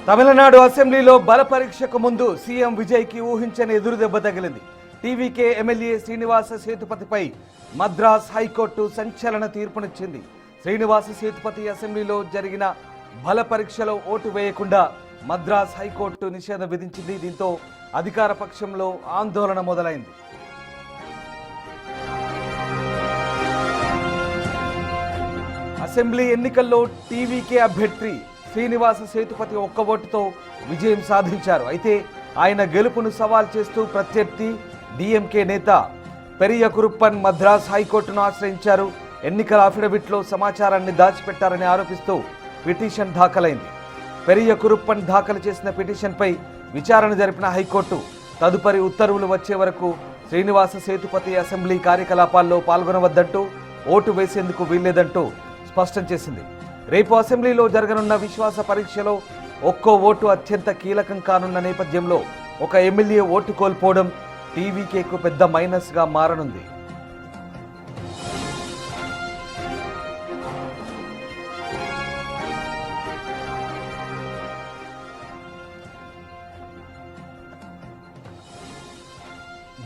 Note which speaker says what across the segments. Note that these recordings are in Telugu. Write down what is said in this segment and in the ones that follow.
Speaker 1: తమిళనాడు అసెంబ్లీలో బల పరీక్షకు ముందు సీఎం విజయ్కి ఊహించని ఎదురుదెబ్బ తగిలింది. టీవీకే ఎమ్మెల్యే శ్రీనివాస సేతుపతిపై మద్రాస్ హైకోర్టు సంచలన తీర్పునిచ్చింది. శ్రీనివాస సేతుపతి అసెంబ్లీలో జరిగిన బల పరీక్షలో ఓటు వేయకుండా మద్రాస్ హైకోర్టు నిషేధం విధించింది. దీంతో అధికార పక్షంలో ఆందోళన మొదలైంది. అసెంబ్లీ ఎన్నికల్లో టీవీకే అభ్యర్థి శ్రీనివాస సేతుపతి ఒక్క ఓటుతో విజయం సాధించారు. అయితే ఆయన గెలుపును సవాల్ చేస్తూ ప్రత్యర్థి డిఎంకే నేత పెరియ కురుప్పన్ మద్రాస్ హైకోర్టును ఆశ్రయించారు. ఎన్నికల అఫిడవిట్లో సమాచారాన్ని దాచిపెట్టారని ఆరోపిస్తూ పిటిషన్ దాఖలైంది. పెరియ కురుప్పన్ దాఖలు చేసిన పిటిషన్పై విచారణ జరిపిన హైకోర్టు తదుపరి ఉత్తర్వులు వచ్చే వరకు శ్రీనివాస సేతుపతి అసెంబ్లీ కార్యకలాపాల్లో పాల్గొనవద్దంటూ, ఓటు వేసేందుకు వీల్లేదంటూ స్పష్టం చేసింది. రేపు అసెంబ్లీలో జరగనున్న విశ్వాస పరీక్షలో ఒక్కో ఓటు అత్యంత కీలకం కానున్న నేపథ్యంలో ఒక ఎమ్మెల్యే ఓటు కోల్పోవడం టీవీకేకు పెద్ద మైనస్గా మారనుంది.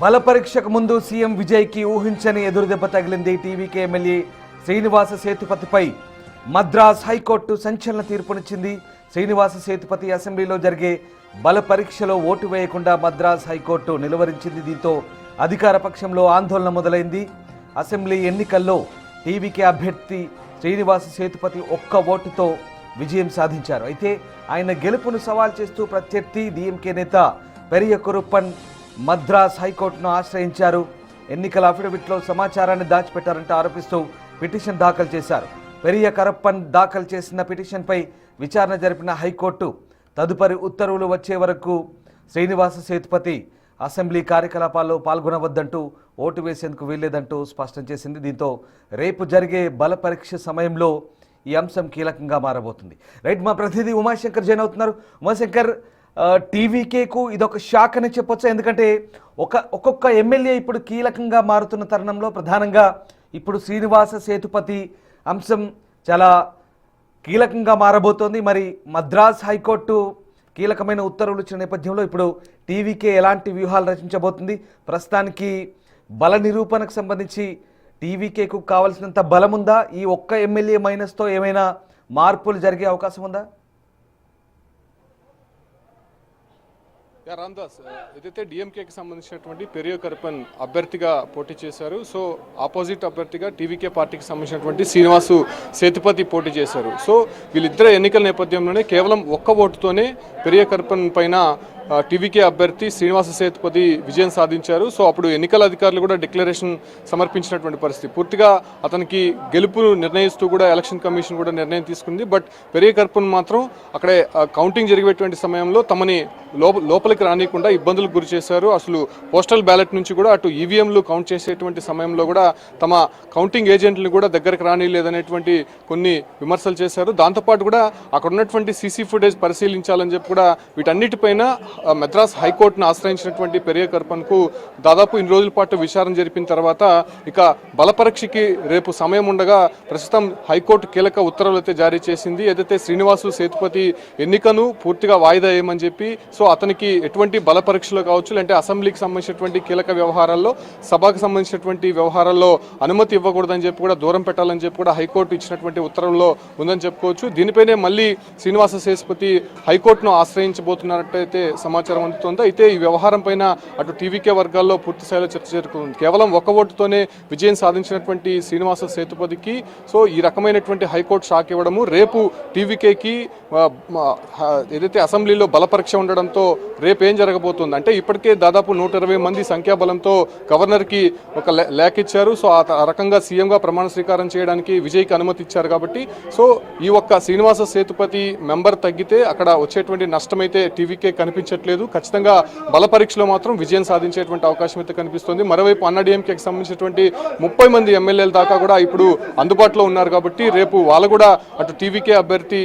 Speaker 1: బల పరీక్షకు ముందు సీఎం విజయ్కి ఊహించని ఎదురుదెబ్బ తగిలింది. టీవీకే ఎమ్మెల్యే శ్రీనివాస సేతుపతిపై మద్రాస్ హైకోర్టు సంచలన తీర్పునిచ్చింది. శ్రీనివాస సేతుపతి అసెంబ్లీలో జరిగే బల పరీక్షలో ఓటు వేయకుండా మద్రాస్ హైకోర్టు నిలువరించింది. దీంతో అధికార పక్షంలో ఆందోళన మొదలైంది. అసెంబ్లీ ఎన్నికల్లో టీవీకే అభ్యర్థి శ్రీనివాస సేతుపతి ఒక్క ఓటుతో విజయం సాధించారు. అయితే ఆయన గెలుపును సవాల్ చేస్తూ ప్రత్యర్థి డిఎంకే నేత పెరియ కురుప్పన్ మద్రాస్ హైకోర్టును ఆశ్రయించారు. ఎన్నికల అఫిడవిట్లో సమాచారాన్ని దాచిపెట్టారంటూ ఆరోపిస్తూ పిటిషన్ దాఖలు చేశారు. పెరియ కరప్పన్ దాఖలు చేసిన పిటిషన్పై విచారణ జరిపిన హైకోర్టు తదుపరి ఉత్తర్వులు వచ్చే వరకు శ్రీనివాస సేతుపతి అసెంబ్లీ కార్యకలాపాల్లో పాల్గొనవద్దంటూ, ఓటు వేసేందుకు వీల్లేదంటూ స్పష్టం చేసింది. దీంతో రేపు జరిగే బల పరీక్ష సమయంలో ఈ అంశం కీలకంగా మారబోతుంది. రైట్, మా ప్రతినిధి ఉమాశంకర్ జాయిన్ అవుతున్నారు. ఉమాశంకర్, టీవీకేకు ఇదొక షాక్ అని చెప్పొచ్చు. ఎందుకంటే ఒక్కొక్క ఎమ్మెల్యే ఇప్పుడు కీలకంగా మారుతున్న తరుణంలో ప్రధానంగా ఇప్పుడు శ్రీనివాస సేతుపతి అంశం చాలా కీలకంగా మారబోతోంది. మరి మద్రాస్ హైకోర్టు కీలకమైన ఉత్తర్వులు ఇచ్చిన నేపథ్యంలో ఇప్పుడు టీవీకే ఎలాంటి వ్యూహాలు రచించబోతుంది? ప్రస్తుతానికి బల నిరూపణకు సంబంధించి టీవీకేకు కావాల్సినంత బలం ఉందా? ఈ ఒక్క ఎమ్మెల్యే మైనస్తో ఏమైనా మార్పులు జరిగే అవకాశం ఉందా?
Speaker 2: రామ్దాస్, ఏదైతే డిఎంకేకి సంబంధించినటువంటి పెరియ కరప్పన్ అభ్యర్థిగా పోటీ చేశారు. సో ఆపోజిట్ అభ్యర్థిగా టీవీకే పార్టీకి సంబంధించినటువంటి శ్రీనివాసు సేతుపతి పోటీ చేశారు. సో వీళ్ళిద్దరు ఎన్నికల నేపథ్యంలోనే కేవలం ఒక్క ఓటుతోనే పెరియ కరప్పన్ పైన టీవీకే అభ్యర్థి శ్రీనివాస సేతుపతి విజయం సాధించారు. సో అప్పుడు ఎన్నికల అధికారులు కూడా డిక్లరేషన్ సమర్పించినటువంటి పరిస్థితి. పూర్తిగా అతనికి గెలుపును నిర్ణయిస్తూ కూడా ఎలక్షన్ కమిషన్ కూడా నిర్ణయం తీసుకుంది. బట్ పెరియ కరప్పన్ మాత్రం అక్కడే కౌంటింగ్ జరిగేటువంటి సమయంలో తమని లోపలికి రానియకుండా ఇబ్బందులకు గురి చేశారు. అసలు పోస్టల్ బ్యాలెట్ నుంచి కూడా అటు ఈవీఎంలు కౌంట్ చేసేటువంటి సమయంలో కూడా తమ కౌంటింగ్ ఏజెంట్లను కూడా దగ్గరకు రానిలేదనేటువంటి కొన్ని విమర్శలు చేశారు. దాంతోపాటు కూడా అక్కడ ఉన్నటువంటి సీసీ ఫుటేజ్ పరిశీలించాలని చెప్పి కూడా వీటన్నిటిపైన మద్రాస్ హైకోర్టును ఆశ్రయించినటువంటి పెరియ కరప్పన్కు దాదాపు ఇన్ని రోజుల పాటు విచారణ జరిపిన తర్వాత ఇక బల పరీక్షకి రేపు సమయం ఉండగా ప్రస్తుతం హైకోర్టు కీలక ఉత్తర్వులు అయితే జారీ చేసింది. ఏదైతే శ్రీనివాసు సేతుపతి ఎన్నికను పూర్తిగా వాయిదా వేయమని చెప్పి, సో అతనికి ఎటువంటి బల పరీక్షలో కావచ్చు, అంటే అసెంబ్లీకి సంబంధించినటువంటి కీలక వ్యవహారాల్లో, సభకు సంబంధించినటువంటి వ్యవహారాల్లో అనుమతి ఇవ్వకూడదని చెప్పి కూడా, దూరం పెట్టాలని చెప్పి కూడా హైకోర్టు ఇచ్చినటువంటి ఉత్తర్వుల్లో ఉందని చెప్పుకోవచ్చు. దీనిపైనే మళ్ళీ శ్రీనివాస సేతుపతి హైకోర్టును ఆశ్రయించబోతున్నట్టయితే సమాచారం అందుతోంది. అయితే ఈ వ్యవహారం పైన అటు టీవీకే వర్గాల్లో పూర్తి స్థాయిలో చర్చ జరుగుతుంది. కేవలం ఒక్క ఓటుతోనే విజయం సాధించినటువంటి శ్రీనివాస సేతుపతికి సో ఈ రకమైనటువంటి హైకోర్టు షాక్ ఇవ్వడము, రేపు టీవీకేకి ఏదైతే అసెంబ్లీలో బల పరీక్ష ఉండడంతో రేపు ఏం జరగబోతుంది అంటే, ఇప్పటికే దాదాపు 120 మంది సంఖ్యాబలంతో గవర్నర్కి ఒక లేఖ ఇచ్చారు. సో ఆ రకంగా సీఎంగా ప్రమాణ స్వీకారం చేయడానికి విజయ్కి అనుమతి ఇచ్చారు. కాబట్టి సో ఈ ఒక్క శ్రీనివాస సేతుపతి మెంబర్ తగ్గితే అక్కడ వచ్చేటువంటి నష్టమైతే టీవీకే కనిపించట్లేదు. ఖచ్చితంగా బల పరీక్షలో మాత్రం విజయం సాధించేటువంటి అవకాశం అయితే కనిపిస్తుంది. మరోవైపు అన్నాడీఎంకేకి సంబంధించినటువంటి 30 మంది ఎమ్మెల్యేల దాకా కూడా ఇప్పుడు అందుబాటులో ఉన్నారు. కాబట్టి రేపు వాళ్ళు కూడా అటు టీవీకే అభ్యర్థి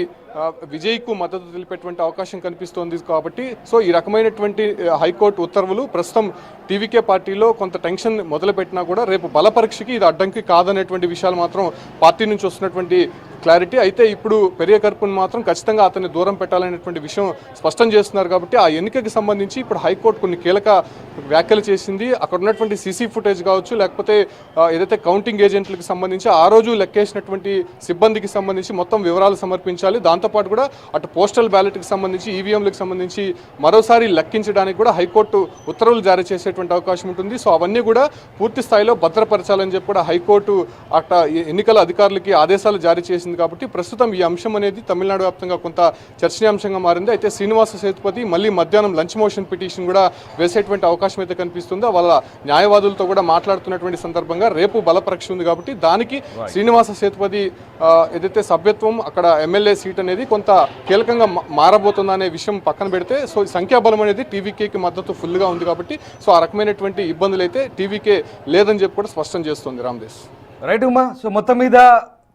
Speaker 2: విజయ్కు మద్దతు తెలిపేటువంటి అవకాశం కనిపిస్తోంది. కాబట్టి సో ఈ రకమైనటువంటి హైకోర్టు ఉత్తర్వులు ప్రస్తుతం టీవీకే పార్టీలో కొంత టెన్షన్ మొదలుపెట్టినా కూడా రేపు బల పరీక్షకి ఇది అడ్డంకి కాదనేటువంటి విషయాలు మాత్రం పార్టీ నుంచి వస్తున్నటువంటి క్లారిటీ. అయితే ఇప్పుడు పెరియ కరుపన్ మాత్రం ఖచ్చితంగా అతన్ని దూరం పెట్టాలనేటువంటి విషయం స్పష్టం చేస్తున్నారు. కాబట్టి ఆ ఎన్నికకి సంబంధించి ఇప్పుడు హైకోర్టు కొన్ని కీలక వ్యాఖ్యలు చేసింది. అక్కడ ఉన్నటువంటి సీసీ ఫుటేజ్ కావచ్చు, లేకపోతే ఏదైతే కౌంటింగ్ ఏజెంట్లకు సంబంధించి ఆ రోజు లెక్కేసినటువంటి సిబ్బందికి సంబంధించి మొత్తం వివరాలు సమర్పించాలి. దాంతోపాటు కూడా అటు పోస్టల్ బ్యాలెట్కి సంబంధించి, ఈవీఎంలకు సంబంధించి మరోసారి లెక్కించడానికి కూడా హైకోర్టు ఉత్తర్వులు జారీ చేసేటువంటి అవకాశం ఉంటుంది. సో అవన్నీ కూడా పూర్తి స్థాయిలో భద్రపరచాలని చెప్పి కూడా హైకోర్టు అక్కడ ఎన్నికల అధికారులకి ఆదేశాలు జారీ చేసింది. కాబట్టి ప్రస్తుతం ఈ అంశం అనేది తమిళనాడు వ్యాప్తంగా కొంత చర్చనీయాంశంగా మారింది. అయితే శ్రీనివాస సేతుపతి మళ్ళీ మధ్యాహ్నం లంచ్ మోషన్ పిటిషన్ కూడా వేసేటువంటి అవకాశం అయితే కనిపిస్తుందో, వాళ్ళ న్యాయవాదులతో కూడా మాట్లాడుతున్నటువంటి సందర్భంగా రేపు బలపరీక్ష ఉంది. కాబట్టి దానికి శ్రీనివాస సేతుపతి ఏదైతే సభ్యత్వం అక్కడ ఎమ్మెల్యే సీట్ అనేది కొంత కీలకంగా మారబోతుందనే విషయం పక్కన పెడితే, సో సంఖ్యాబలం అనేది టీవీకేకి మద్దతు ఫుల్గా ఉంది. కాబట్టి సో ఆ రకమైనటువంటి ఇబ్బందులు అయితే టీవీకే లేదని చెప్పి కూడా స్పష్టం చేస్తుంది రామదేశ్.
Speaker 1: రైట్ ఉమా. సో మొత్తం మీద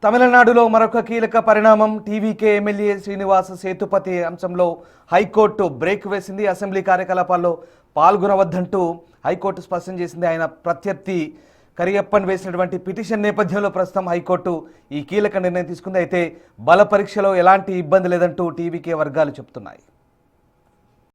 Speaker 1: తమిళనాడులో మరొక కీలక పరిణామం, టీవీకే ఎమ్మెల్యే శ్రీనివాస సేతుపతి అంశంలో హైకోర్టు బ్రేక్ వేసింది. అసెంబ్లీ కార్యకలాపాల్లో పాల్గొనవద్దంటూ హైకోర్టు స్పష్టం చేసింది. ఆయన ప్రత్యర్థి కరియప్పన్ వేసినటువంటి పిటిషన్ నేపథ్యంలో ప్రస్తుతం హైకోర్టు ఈ కీలక నిర్ణయం తీసుకుంది. అయితే బల పరీక్షలో ఎలాంటి ఇబ్బంది లేదంటూ టీవీకే వర్గాలు చెప్తున్నాయి.